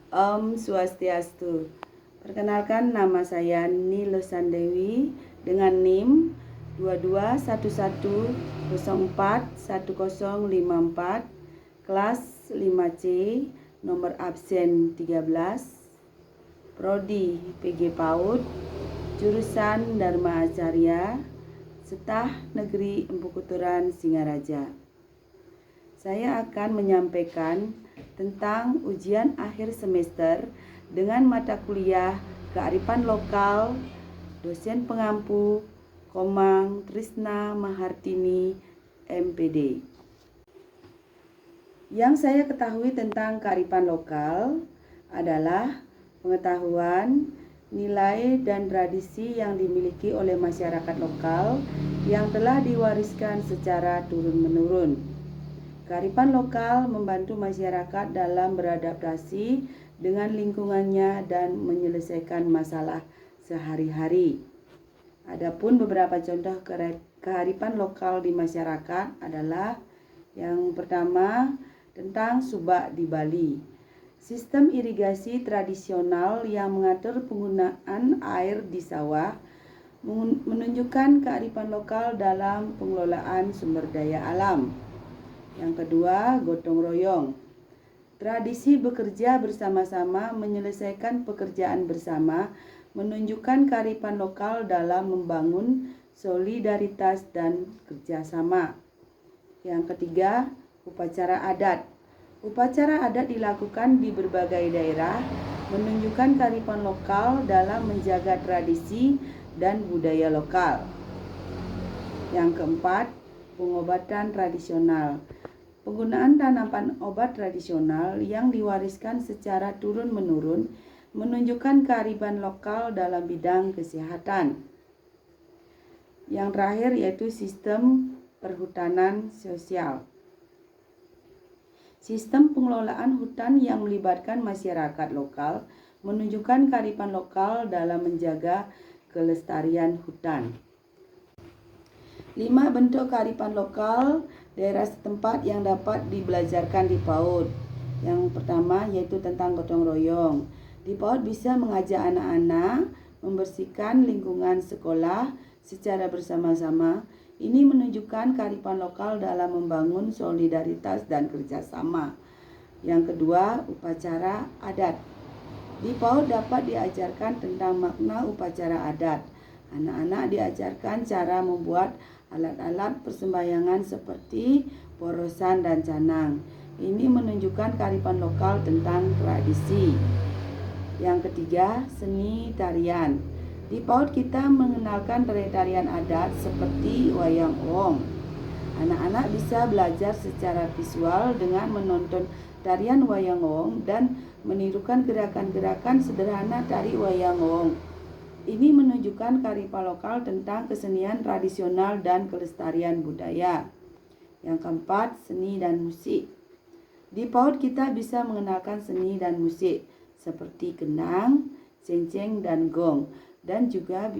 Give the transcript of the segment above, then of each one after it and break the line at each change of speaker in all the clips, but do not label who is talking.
Om Swastiastu. Perkenalkan, nama saya Nilo Sandewi dengan NIM 2211041054, kelas 5C, nomor absen 13, Prodi PG PAUD, jurusan Dharma Acarya, Setah Negeri Empu Kuturan, Singaraja. Saya akan menyampaikan tentang ujian akhir semester dengan mata kuliah Kearifan Lokal, dosen pengampu Komang Trisna Mahartini, MPD. Yang saya ketahui tentang kearifan lokal adalah pengetahuan, nilai, dan tradisi yang dimiliki oleh masyarakat lokal yang telah diwariskan secara turun-menurun. Kearifan lokal membantu masyarakat dalam beradaptasi dengan lingkungannya dan menyelesaikan masalah sehari-hari. Adapun beberapa contoh kearifan lokal di masyarakat adalah yang pertama tentang subak di Bali. Sistem irigasi tradisional yang mengatur penggunaan air di sawah menunjukkan kearifan lokal dalam pengelolaan sumber daya alam. Yang kedua, gotong royong. Tradisi bekerja bersama-sama menyelesaikan pekerjaan bersama menunjukkan kearifan lokal dalam membangun solidaritas dan kerjasama. Yang ketiga, upacara adat. Upacara adat dilakukan di berbagai daerah menunjukkan kearifan lokal dalam menjaga tradisi dan budaya lokal. Yang keempat, pengobatan tradisional. Penggunaan tanaman obat tradisional yang diwariskan secara turun-menurun menunjukkan kearifan lokal dalam bidang kesehatan. Yang terakhir yaitu sistem perhutanan sosial. Sistem pengelolaan hutan yang melibatkan masyarakat lokal menunjukkan kearifan lokal dalam menjaga kelestarian hutan. 5 bentuk kearifan lokal daerah setempat yang dapat dibelajarkan di PAUD. Yang pertama yaitu tentang gotong royong. Di PAUD bisa mengajak anak-anak membersihkan lingkungan sekolah secara bersama-sama. Ini menunjukkan kearifan lokal dalam membangun solidaritas dan kerjasama. Yang kedua, upacara adat. Di PAUD dapat diajarkan tentang makna upacara adat. Anak-anak diajarkan cara membuat alat-alat persembahyangan seperti porosan dan canang. Ini menunjukkan kearifan lokal tentang tradisi. Yang ketiga, seni tarian. Di PAUD kita mengenalkan tarian adat seperti wayang wong. Anak-anak bisa belajar secara visual dengan menonton tarian wayang wong dan menirukan gerakan-gerakan sederhana tari wayang wong. Ini menunjukkan kearifan lokal tentang kesenian tradisional dan kelestarian budaya. Yang keempat, seni dan musik. Di PAUD kita bisa mengenalkan seni dan musik seperti kendang, cengceng, dan gong, dan juga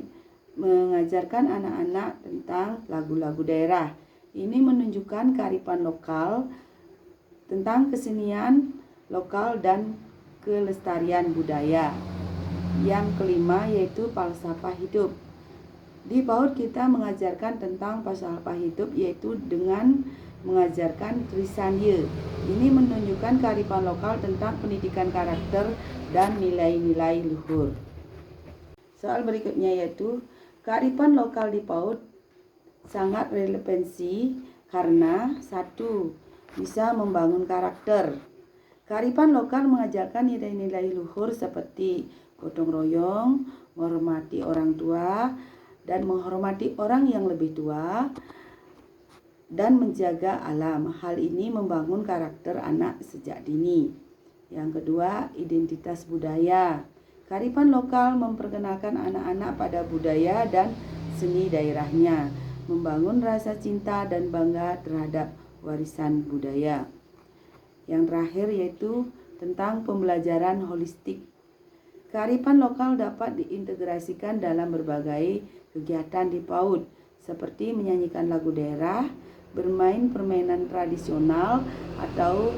mengajarkan anak-anak tentang lagu-lagu daerah. Ini menunjukkan kearifan lokal tentang kesenian lokal dan kelestarian budaya. Yang kelima yaitu falsafah hidup. Di PAUD kita mengajarkan tentang falsafah hidup yaitu dengan mengajarkan Trisandya. Ini menunjukkan kearifan lokal tentang pendidikan karakter dan nilai-nilai luhur. Soal berikutnya yaitu kearifan lokal di PAUD sangat relevansi karena satu, bisa membangun karakter. Kearifan lokal mengajarkan nilai-nilai luhur seperti gotong royong, menghormati orang tua, dan menghormati orang yang lebih tua, dan menjaga alam. Hal ini membangun karakter anak sejak dini. Yang kedua, identitas budaya. Kearifan lokal memperkenalkan anak-anak pada budaya dan seni daerahnya, membangun rasa cinta dan bangga terhadap warisan budaya. Yang terakhir yaitu tentang pembelajaran holistik. Kearifan lokal dapat diintegrasikan dalam berbagai kegiatan di PAUD, seperti menyanyikan lagu daerah, bermain permainan tradisional, atau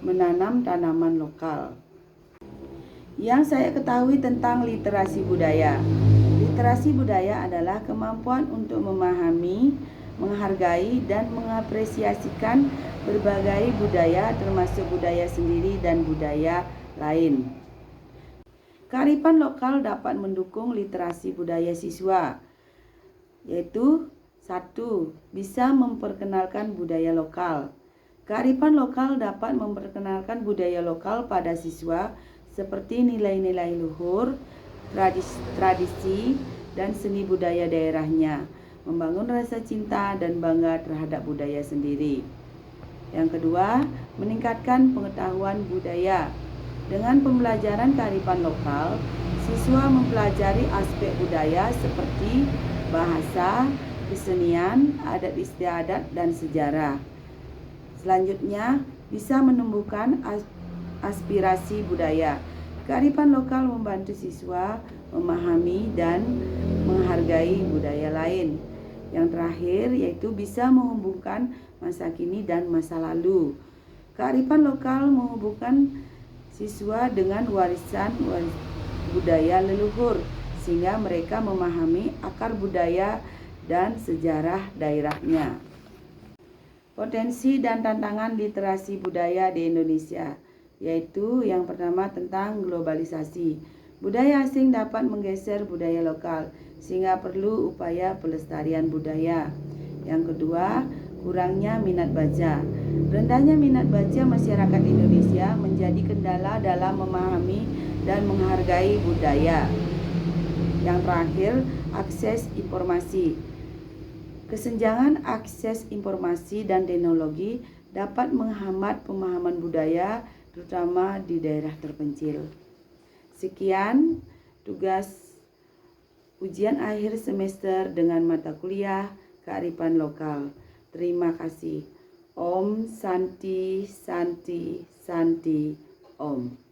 menanam tanaman lokal. Yang saya ketahui tentang literasi budaya. Literasi budaya adalah kemampuan untuk memahami, menghargai, dan mengapresiasikan berbagai budaya termasuk budaya sendiri dan budaya lain. Kearifan lokal dapat mendukung literasi budaya siswa, yaitu 1. Bisa memperkenalkan budaya lokal. Kearifan lokal dapat memperkenalkan budaya lokal pada siswa seperti nilai-nilai luhur, tradisi, dan seni budaya daerahnya, membangun rasa cinta dan bangga terhadap budaya sendiri. Yang kedua, meningkatkan pengetahuan budaya. Dengan pembelajaran kearifan lokal, siswa mempelajari aspek budaya seperti bahasa, kesenian, adat istiadat, dan sejarah. Selanjutnya, bisa menumbuhkan aspirasi budaya. Kearifan lokal membantu siswa memahami dan menghargai budaya lain. Yang terakhir yaitu bisa menghubungkan masa kini dan masa lalu. Kearifan lokal menghubungkan siswa dengan warisan budaya leluhur sehingga mereka memahami akar budaya dan sejarah daerahnya. Potensi dan tantangan literasi budaya di Indonesia, yaitu yang pertama tentang globalisasi. Budaya asing dapat menggeser budaya lokal sehingga perlu upaya pelestarian budaya. Yang kedua, kurangnya minat baca. Rendahnya minat baca masyarakat Indonesia menjadi kendala dalam memahami dan menghargai budaya. Yang terakhir, akses informasi. Kesenjangan akses informasi dan teknologi dapat menghambat pemahaman budaya, terutama di daerah terpencil. Sekian tugas ujian akhir semester dengan mata kuliah kearifan lokal. Terima kasih. Om Santi Santi Santi Om.